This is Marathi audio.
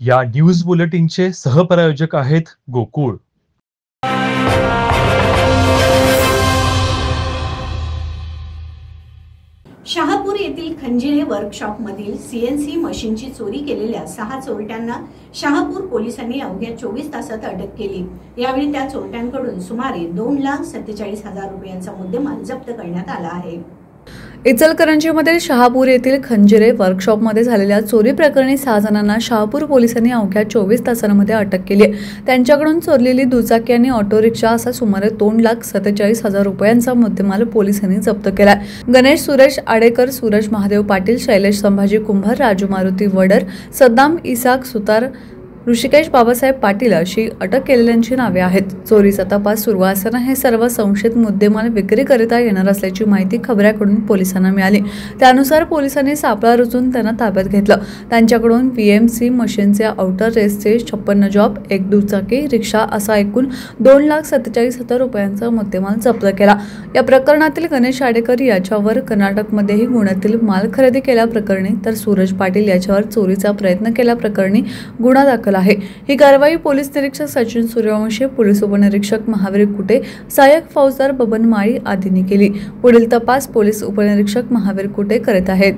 या न्यूज बुलेटिनचे सहप्रायोजक आहेत गोकुळ। शहापूर येथील खंजिरे वर्कशॉपमधील सीएनसी मशीनची चोरी केलेल्या 6 चोरट्यांना शहापूर पोलिसांनी अवघ्या 24 तासात अटक केली। यावेळी त्या चोरट्यांकडून सुमारे 2,47,000 रुपयांचा मुद्देमाल जप्त करण्यात आला आहे। इचलकरंजीमधील शहापूर येथील खंजिरे वर्कशॉपमध्ये झालेल्या चोरी प्रकरणी 6 जणांना शहापूर पोलिसांनी अवघ्या 24 तासांमध्ये अटक केली आहे। त्यांच्याकडून चोरलेली दुचाकी आणि ऑटो रिक्षा असा सुमारे 2,47,000 रुपयांचा मुद्देमाल पोलिसांनी जप्त केला। गणेश सुरेश आडेकर, सूरज महादेव पाटील, शैलेश संभाजी कुंभार, राजू मारुती वडर, सद्दाम इसाक सुतार, ऋषिकेश बाबासाहेब पाटील अशी अटक केलेल्यांची नावे आहेत। चोरीचा तपास सुरू असताना हे सर्व संशयित मुद्देमाल विक्रीकरिता येणार असल्याची माहिती खबऱ्याकडून पोलिसांना मिळाली। त्यानुसार पोलिसांनी सापळा रचून त्यांना ताब्यात घेतलं। त्यांच्याकडून VMC मशीनचे आउटर रेसचे 56 जॉब, एक दुचाकी रिक्षा असा एकूण 2,47,000 रुपयांचा मुद्देमाल जप्त केला। या प्रकरणातील गणेश आडेकर याच्यावर कर्नाटकमध्येही गुन्ह्यातील माल खरेदी केल्याप्रकरणी तर सूरज पाटील याच्यावर चोरीचा प्रयत्न केल्याप्रकरणी गुन्हा दाखल आहे। ही कारवाई पोलीस निरीक्षक सचिन सूर्यवंशी, पोलीस उपनिरीक्षक महावीर कुटे, सहाय्यक फौजदार बबन माळी आदींनी केली। पुढील तपास पोलीस उपनिरीक्षक महावीर कुटे करत आहेत।